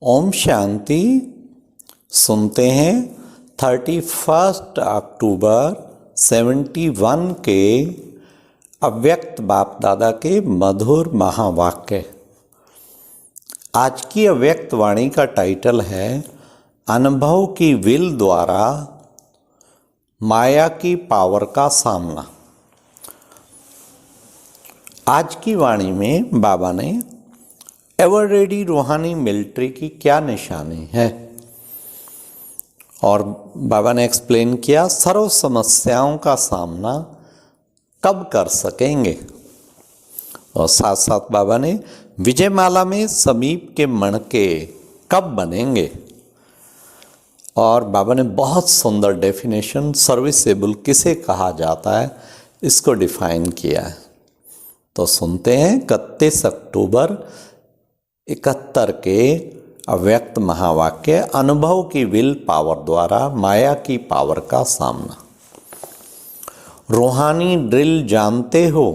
ओम शांति। सुनते हैं 31 अक्टूबर 71 के अव्यक्त बाप दादा के मधुर महावाक्य। आज की अव्यक्त वाणी का टाइटल है अनुभव की विल द्वारा माया की पावर का सामना। आज की वाणी में बाबा ने एवर रेडी रूहानी मिलिट्री की क्या निशानी है और बाबा ने एक्सप्लेन किया सर्व समस्याओं का सामना कब कर सकेंगे। और साथ साथ बाबा ने विजयमाला में समीप के मणके कब बनेंगे और बाबा ने बहुत सुंदर डेफिनेशन सर्विसेबल किसे कहा जाता है इसको डिफाइन किया है। तो सुनते हैं 31 अक्टूबर 71 के अव्यक्त महावाक्य अनुभव की विल पावर द्वारा माया की पावर का सामना। रूहानी ड्रिल जानते हो,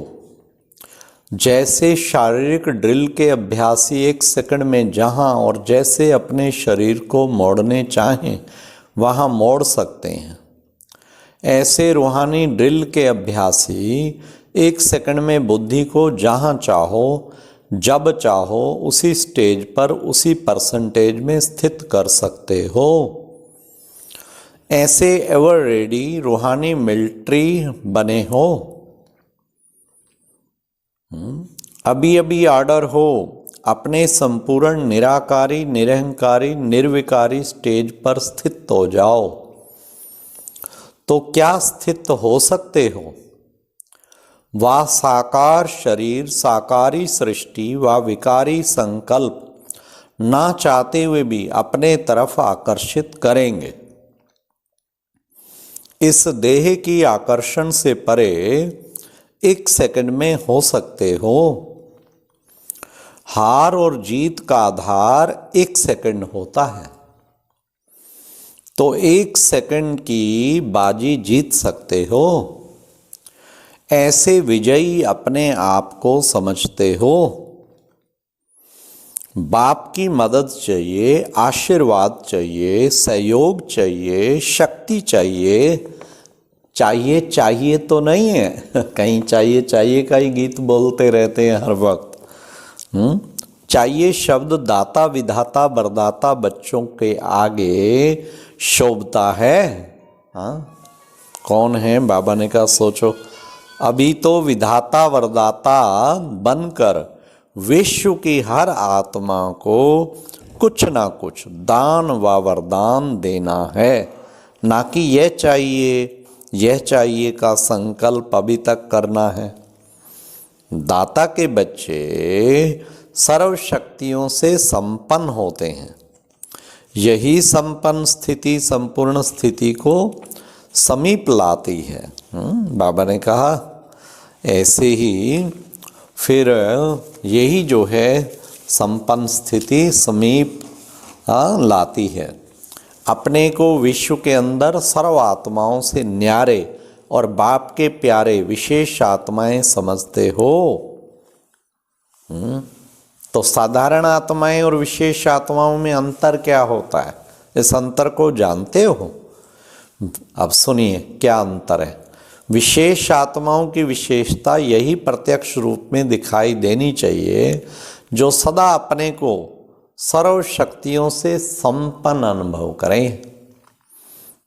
जैसे शारीरिक ड्रिल के अभ्यासी 1 सेकंड में जहां और जैसे अपने शरीर को मोड़ने चाहें वहां मोड़ सकते हैं, ऐसे रूहानी ड्रिल के अभ्यासी 1 सेकंड में बुद्धि को जहां चाहो जब चाहो उसी स्टेज पर उसी परसेंटेज में स्थित कर सकते हो। ऐसे एवर रेडी रूहानी मिलिट्री बने हो। अभी अभी ऑर्डर हो अपने संपूर्ण निराकारी निरहंकारी निर्विकारी स्टेज पर स्थित हो जाओ। तो क्या स्थित हो सकते हो? वह साकार शरीर साकारी सृष्टि व विकारी संकल्प ना चाहते हुए भी अपने तरफ आकर्षित करेंगे। इस देह की आकर्षण से परे 1 सेकंड में हो सकते हो। हार और जीत का आधार 1 सेकंड होता है, तो 1 सेकंड की बाजी जीत सकते हो। ऐसे विजयी अपने आप को समझते हो। बाप की मदद चाहिए, आशीर्वाद चाहिए, सहयोग चाहिए, शक्ति चाहिए। चाहिए चाहिए तो नहीं है कहीं चाहिए चाहिए का ही गीत बोलते रहते हैं हर वक्त। चाहिए शब्द दाता विधाता वरदाता बच्चों के आगे शोभता है। हाँ, कौन है? बाबा ने कहा सोचो, अभी तो विधाता वरदाता बनकर विश्व की हर आत्मा को कुछ ना कुछ दान व वरदान देना है, ना कि यह चाहिए का संकल्प अभी तक करना है। दाता के बच्चे सर्व शक्तियों से संपन्न होते हैं। यही संपन्न स्थिति संपूर्ण स्थिति को समीप लाती है। बाबा ने कहा ऐसे ही फिर यही जो है संपन्न स्थिति समीप लाती है। अपने को विश्व के अंदर सर्व आत्माओं से न्यारे और बाप के प्यारे विशेष आत्माएं समझते हो। तो साधारण आत्माएं और विशेष आत्माओं में अंतर क्या होता है? इस अंतर को जानते हो? अब सुनिए क्या अंतर है। विशेष आत्माओं की विशेषता यही प्रत्यक्ष रूप में दिखाई देनी चाहिए जो सदा अपने को सर्व शक्तियों से संपन्न अनुभव करें।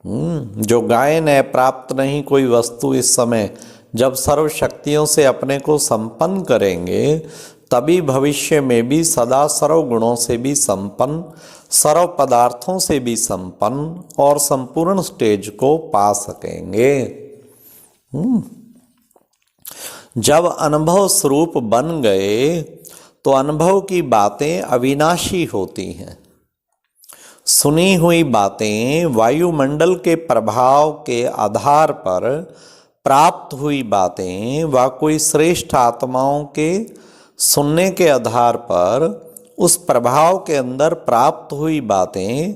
जो गायन है प्राप्त नहीं कोई वस्तु इस समय जब सर्व शक्तियों से अपने को संपन्न करेंगे तभी भविष्य में भी सदा सर्व गुणों से भी संपन्न सर्व पदार्थों से भी संपन्न और संपूर्ण स्टेज को पा सकेंगे। जब अनुभव स्वरूप बन गए तो अनुभव की बातें अविनाशी होती हैं। सुनी हुई बातें वायुमंडल के प्रभाव के आधार पर प्राप्त हुई बातें व कोई श्रेष्ठ आत्माओं के सुनने के आधार पर उस प्रभाव के अंदर प्राप्त हुई बातें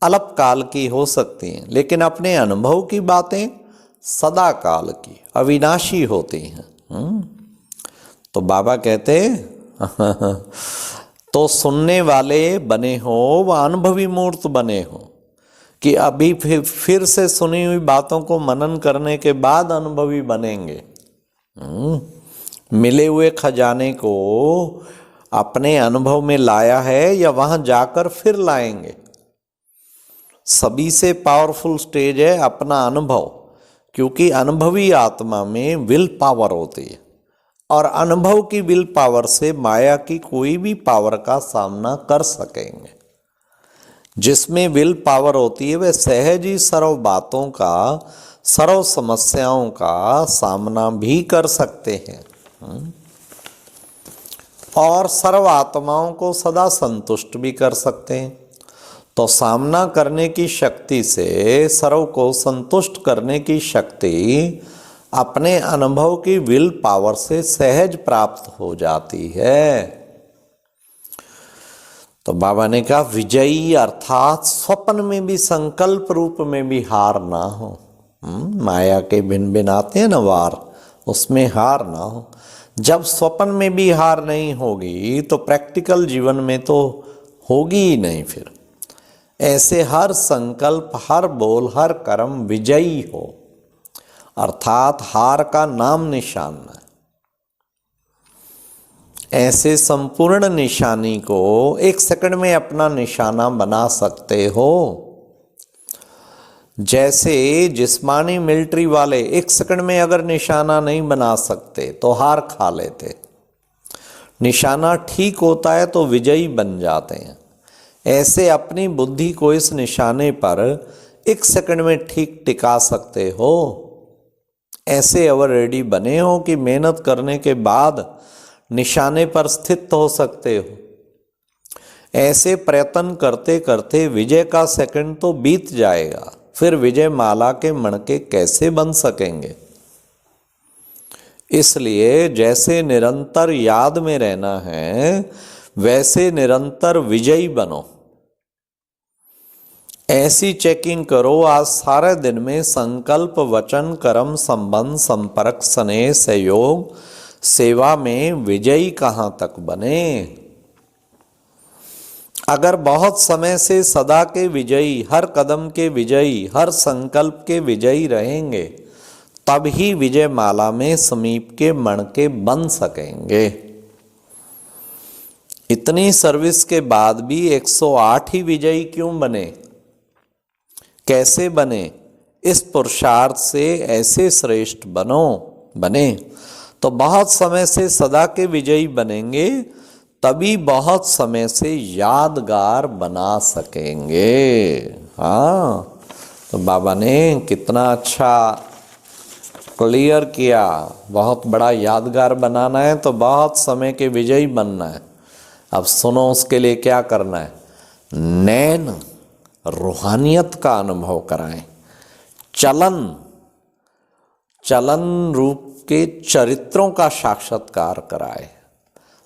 अल्पकाल की हो सकती हैं, लेकिन अपने अनुभव की बातें सदा काल की अविनाशी होती हैं। तो बाबा कहते तो सुनने वाले बने हो व अनुभवी मूर्त बने हो कि अभी फिर से सुनी हुई बातों को मनन करने के बाद अनुभवी बनेंगे। मिले हुए खजाने को अपने अनुभव में लाया है या वहां जाकर फिर लाएंगे। सभी से पावरफुल स्टेज है अपना अनुभव, क्योंकि अनुभवी आत्मा में विल पावर होती है और अनुभव की विल पावर से माया की कोई भी पावर का सामना कर सकेंगे। जिसमें विल पावर होती है वह सहज ही सर्व बातों का, सर्व समस्याओं का सामना भी कर सकते हैं और सर्व आत्माओं को सदा संतुष्ट भी कर सकते हैं। तो सामना करने की शक्ति से, सर्व को संतुष्ट करने की शक्ति अपने अनुभव की विल पावर से सहज प्राप्त हो जाती है। तो बाबा ने कहा विजयी अर्थात स्वप्न में भी, संकल्प रूप में भी हार ना हो। माया के भिन भिन आते हैं ना वार, उसमें हार ना हो। जब स्वप्न में भी हार नहीं होगी तो प्रैक्टिकल जीवन में तो होगी ही नहीं। फिर ऐसे हर संकल्प, हर बोल, हर कर्म विजयी हो, अर्थात हार का नाम निशान है। ऐसे संपूर्ण निशानी को एक सेकंड में अपना निशाना बना सकते हो। जैसे जिस्मानी मिलिट्री वाले एक सेकंड में अगर निशाना नहीं बना सकते तो हार खा लेते। निशाना ठीक होता है तो विजयी बन जाते हैं। ऐसे अपनी बुद्धि को इस निशाने पर एक सेकंड में ठीक टिका सकते हो। ऐसे अवर रेडी बने हो कि मेहनत करने के बाद निशाने पर स्थित हो सकते हो। ऐसे प्रयत्न करते करते विजय का सेकंड तो बीत जाएगा, फिर विजय माला के मणके कैसे बन सकेंगे। इसलिए जैसे निरंतर याद में रहना है वैसे निरंतर विजयी बनो। ऐसी चेकिंग करो आज सारे दिन में संकल्प, वचन, कर्म, संबंध, संपर्क, स्नेह, सहयोग, सेवा में विजयी कहाँ तक बने। अगर बहुत समय से सदा के विजयी, हर कदम के विजयी, हर संकल्प के विजयी रहेंगे तब ही विजय माला में समीप के मणके बन सकेंगे। इतनी सर्विस के बाद भी 108 ही विजयी क्यों बने, कैसे बने? इस पुरुषार्थ से ऐसे श्रेष्ठ बने तो बहुत समय से सदा के विजयी बनेंगे, तभी बहुत समय से यादगार बना सकेंगे। हाँ, तो बाबा ने कितना अच्छा क्लियर किया। बहुत बड़ा यादगार बनाना है तो बहुत समय के विजयी बनना है। अब सुनो उसके लिए क्या करना है। नैन रूहानियत का अनुभव कराएं, चलन रूप के चरित्रों का साक्षात्कार कराए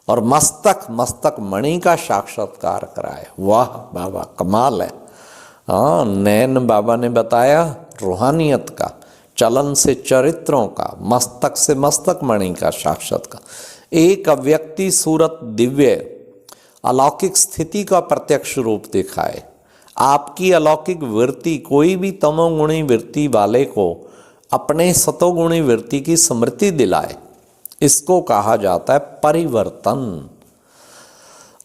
और मस्तक मणि का साक्षात्कार कराए। वाह बाबा, कमाल है। हाँ, नैन बाबा ने बताया रूहानियत का, चलन से चरित्रों का, मस्तक से मस्तक मणि का साक्षात्कार। एक अव्यक्ति सूरत दिव्य अलौकिक स्थिति का प्रत्यक्ष रूप दिखाए। आपकी अलौकिक वृत्ति कोई भी तमोगुणी वृत्ति वाले को अपने सतोगुणी वृत्ति की स्मृति दिलाए, इसको कहा जाता है परिवर्तन।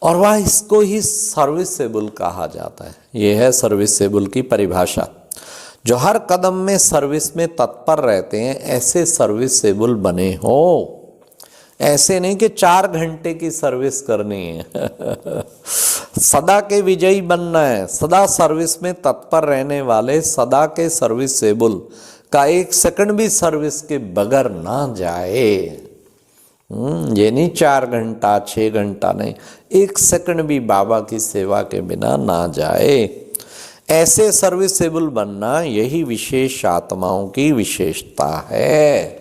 और वह इसको ही सर्विसेबल कहा जाता है। यह है सर्विसेबल की परिभाषा। जो हर कदम में सर्विस में तत्पर रहते हैं, ऐसे सर्विसेबल बने हो। ऐसे नहीं कि 4 घंटे की सर्विस करनी है। सदा के विजयी बनना है, सदा सर्विस में तत्पर रहने वाले, सदा के सर्विसेबल का एक सेकंड भी सर्विस के बगैर ना जाए। ये नहीं 4 घंटा 6 घंटा नहीं, एक सेकंड भी बाबा की सेवा के बिना ना जाए। ऐसे सर्विसेबल बनना यही विशेष आत्माओं की विशेषता है।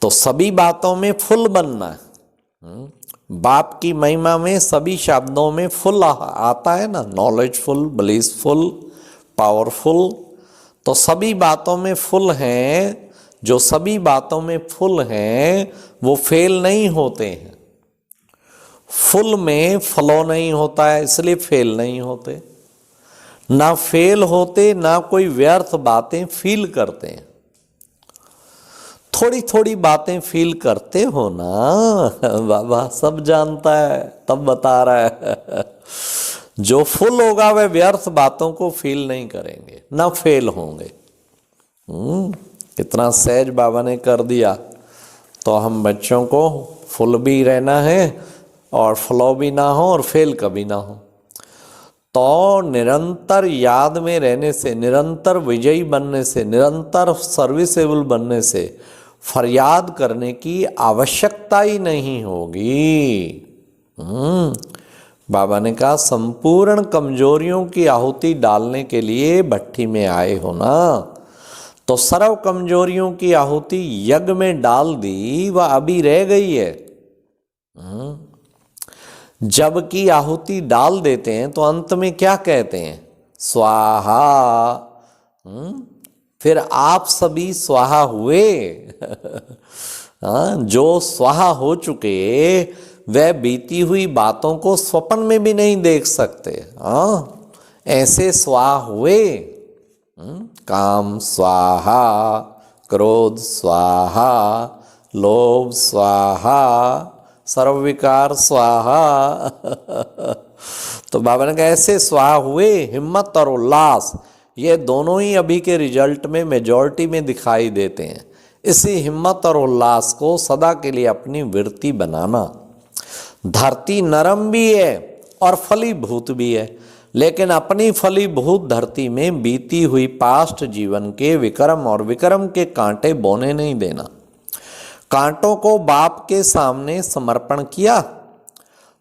तो सभी बातों में फुल बनना है। बाप की महिमा में सभी शब्दों में फुल आता है ना, नॉलेजफुल, ब्लिसफुल, पावरफुल। तो सभी बातों में फुल हैं। जो सभी बातों में फुल हैं वो फेल नहीं होते हैं, फुल में फ्लो नहीं होता है, इसलिए फेल नहीं होते। ना फेल होते, ना कोई व्यर्थ बातें फील करते हैं। थोड़ी थोड़ी बातें फील करते हो ना, बाबा सब जानता है तब बता रहा है। जो फुल होगा वह व्यर्थ बातों को फील नहीं करेंगे, ना फेल होंगे। कितना सहज बाबा ने कर दिया। तो हम बच्चों को फुल भी रहना है और फ्लो भी ना हो और फेल कभी ना हो। तो निरंतर याद में रहने से, निरंतर विजयी बनने से, निरंतर सर्विसेबल बनने से फरियाद करने की आवश्यकता ही नहीं होगी। बाबा ने कहा संपूर्ण कमजोरियों की आहुति डालने के लिए भट्टी में आए हो ना, तो सर्व कमजोरियों की आहुति यज्ञ में डाल दी, वह अभी रह गई है। जबकि आहुति डाल देते हैं तो अंत में क्या कहते हैं? स्वाहा। फिर आप सभी स्वाहा हुए। जो स्वाहा हो चुके वह बीती हुई बातों को स्वप्न में भी नहीं देख सकते। ऐसे स्वाहा हुए। काम स्वाहा, क्रोध स्वाहा, लोभ स्वाहा, सर्वविकार स्वाहा। तो बाबा ने कहा ऐसे स्वाहा हुए। हिम्मत और उल्लास ये दोनों ही अभी के रिजल्ट में मेजॉरिटी में दिखाई देते हैं। इसी हिम्मत और उल्लास को सदा के लिए अपनी वृत्ति बनाना। धरती नरम भी है और फलीभूत भी है, लेकिन अपनी फलीभूत धरती में बीती हुई पास्ट जीवन के विक्रम और विक्रम के कांटे बोने नहीं देना। कांटों को बाप के सामने समर्पण किया।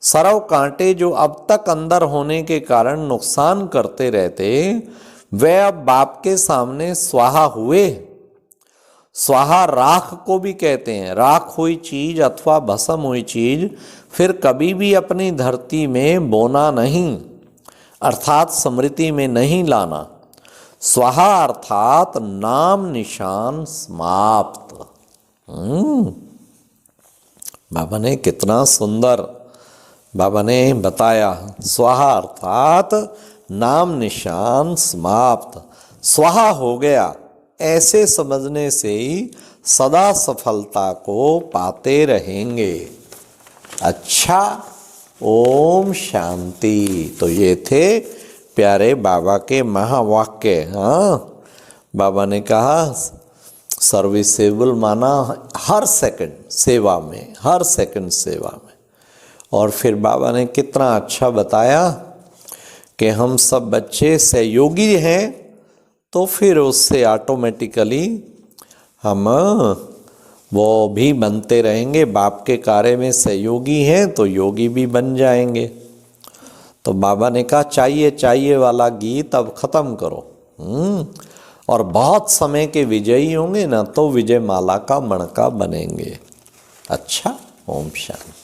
सरव कांटे जो अब तक अंदर होने के कारण नुकसान करते रहते, वे अब बाप के सामने स्वाहा हुए। स्वाहा राख को भी कहते हैं। राख हुई चीज अथवा भस्म हुई चीज फिर कभी भी अपनी धरती में बोना नहीं, अर्थात स्मृति में नहीं लाना। स्वाहा अर्थात नाम निशान समाप्त। बाबा ने कितना सुंदर बाबा ने बताया। स्वाहा अर्थात नाम निशान समाप्त। स्वाहा हो गया ऐसे समझने से ही सदा सफलता को पाते रहेंगे। अच्छा, ओम शांति। तो ये थे प्यारे बाबा के महावाक्य। बाबा ने कहा सर्विसेबल माना हर सेकंड सेवा में, हर सेकंड सेवा में। और फिर बाबा ने कितना अच्छा बताया कि हम सब बच्चे सहयोगी हैं, तो फिर उससे ऑटोमेटिकली हम वो भी बनते रहेंगे। बाप के कार्य में सहयोगी हैं तो योगी भी बन जाएंगे। तो बाबा ने कहा चाहिए चाहिए वाला गीत अब ख़त्म करो। और बहुत समय के विजयी होंगे ना, तो विजय माला का मणका बनेंगे। अच्छा, ओम शांति।